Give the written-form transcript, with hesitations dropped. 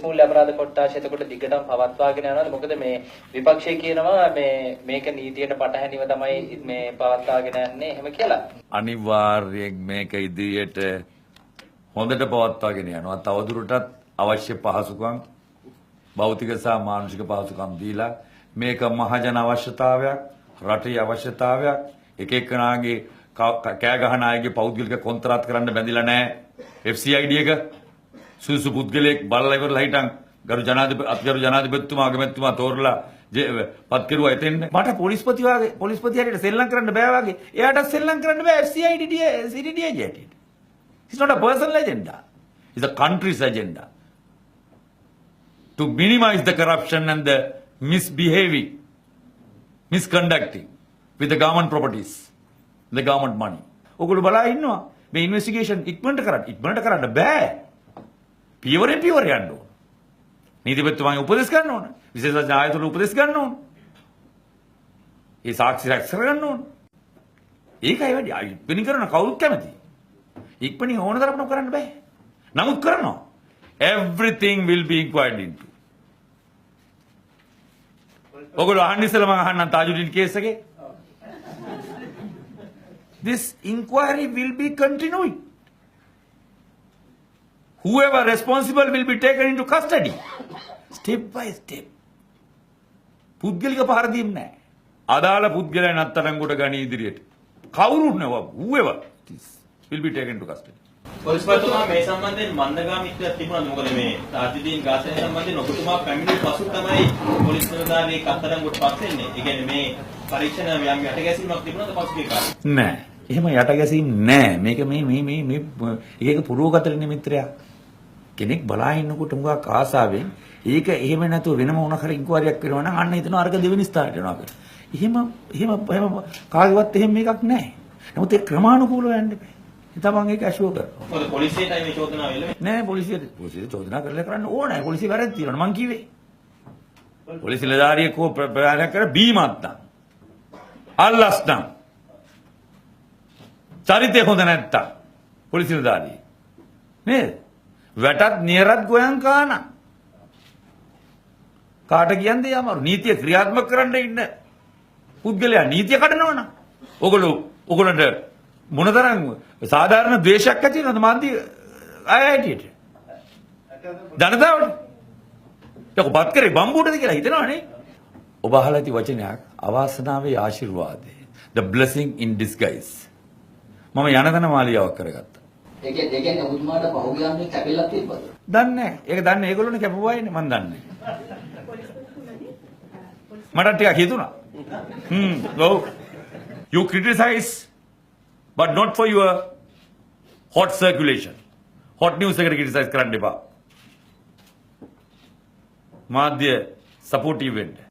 මූල්‍ය අපරාධ කොට්ටාශය එතකොට දිගටම පවත්වාගෙන යනවාද? මොකද මේ විපක්ෂය කියනවා මේක නීතියට පටහැනිව තමයි මේ පවත්වාගෙන යන්නේ එහෙම කියලා. අනිවාර්යයෙන් මේක ඉදිරියට හොඳට පවත්වාගෙන යනවා. තවදුරටත් අවශ්‍ය පහසුකම් භෞතික සහ මානසික පහසුකම් දීලා මේක මහජන අවශ්‍යතාවයක්, රටේ අවශ්‍යතාවයක්. එක එක්කනාගේ කෑ ගහන අයගේ පෞද්ගලික කොන්ත්‍රාත් කරන්න බැඳිලා නැහැ. FCID එක සුසු පුද්ගලයෙක් බලලා ඉවරලා හිටන් ගරු ජනාධිපතිතුමා අගමැතිතුමා තෝරලා පත් කෙරුවා එතෙන්. මට පොලිස්පති හැටියට සෙල්ලම් කරන්න බෑ වගේ. එයාට සෙල්ලම් කරන්න බෑ FCID CDD හැටියට. It's not a personal agenda. It's a country's agenda. To minimize the corruption and the misbehaving, misconducting with the government properties, the government money. ඔගොල්ලෝ බලා ඉන්නවා මේ ඉන්වෙස්ටිගේෂන් ඉක්මනට කරන්න බෑ. පියවරෙන් පියවර යන්න ඕන. නීතිපතිතුමාගේ උපදෙස් ගන්න ඕන. විශේෂඥ ආයතන උපදෙස් ගන්න ඕන. ඒ සාක්ෂි රැස් කරගන්න ඕන. ඒකයි වැඩි. ඉක්මනින් කරන කවුරුත් කැමති. ඉක්මනින් ඕන තරම් කරන්න බෑ. නමුත් කරනවා. Everything will be inquired into. ඔගොල්ලෝ අහන්න ඉස්සෙල්ලා මම අහන්නම් තාජුඩින් කේස් එකේ. This inquiry will be continuing. Whoever responsible will be taken into custody. Step by step. පුද්ගලික පහර දීම් නැහැ. අදාළ පුද්ගලයන් අත්අඩංගුවට ගනී ඉදිරියට. කවුරුත් නෙව whoever this will be taken into custody. පොලිස්පතිතුමා මේ සම්බන්ධයෙන් මන්දගාමීත්වයක් තිබුණාද? මොකද මේ තාජුදීන් ඝාතනය සම්බන්ධයෙන් ඔබතුමා පැමිණි පසු තමයි පොලිස් නිලධාරියෙක් අත්අඩංගුවට පත් වෙන්නේ. ඒ කියන්නේ මේ පරීක්ෂණ යම් යටගැසීමක් තිබුණාද පසුගිය කාලේ? නෑ. එහෙම යටගැසීම් නෑ. මේක මේ ඒක පුරෝගතන මිත්‍රයා. කෙනෙක් බලා ඉන්නකොට මුගක් ආසාවෙන් ඒක එහෙම නැතුව වෙනම මොන හරි ඉන්කුවරියක් කරනවා නම් අන්න හිතනවා අරක දෙවෙනි ස්ථානට යනවා කියලා. එහෙම කාගේවත් එහෙම එකක් නැහැ. නමුත් ඒ ක්‍රමානුකූලව යන්න බෑ. තමන් ඒක ඇෂුවර් කරනවා. මොකද පොලිසියටයි මේ චෝදනාව එල්ලුවේ? නෑ පොලිසියට චෝදනා කරලා කරන්න ඕනේ. පොලිසිය වැරදි තියෙනවා මං කිව්වේ. පොලිසිය නිලධාරියෙක් හෝ ප්‍රාණයක් කර බීමත් නම් අල්ලස් නම් චරිතය හොඳ නැත්තම් පොලිසිය නිලධාරියෙක් නේද? වැටත් නියරත් ගෝයන් කාන කාට කියන්නේ යමාරු නීතිය ක්‍රියාත්මක කරන්න ඉන්න පුද්ගලයා නීතිය කඩනවනම් ඔගොල්ලන්ට මොනතරම් සාධාරණ ද්වේෂයක් ඇති වෙනවද මාන්ති අයයිටියට ජනතාවට යකපත් කරේ බම්බුටද කියලා හිතනවනේ. ඔබ අහලා ඇති වචනයක් අවාසනාවේ ආශිර්වාදය, the blessing in disguise. මම යනතන මාලියාවක් කරගත්තා. ඒ කියන්නේ ඔබතුමාට පහුගියාමේ කැපෙලා තිබ්බද? දන්නේ නැහැ. ඒක දන්නේ ඒගොල්ලෝනේ කැපුවායිනේ මම දන්නේ. මට ටිකක් හිතුණා. ඔව්. You criticize but not for your hot circulation. Hot news එකට criticize කරන්න එපා. මාධ්‍ය supportive වෙන්න.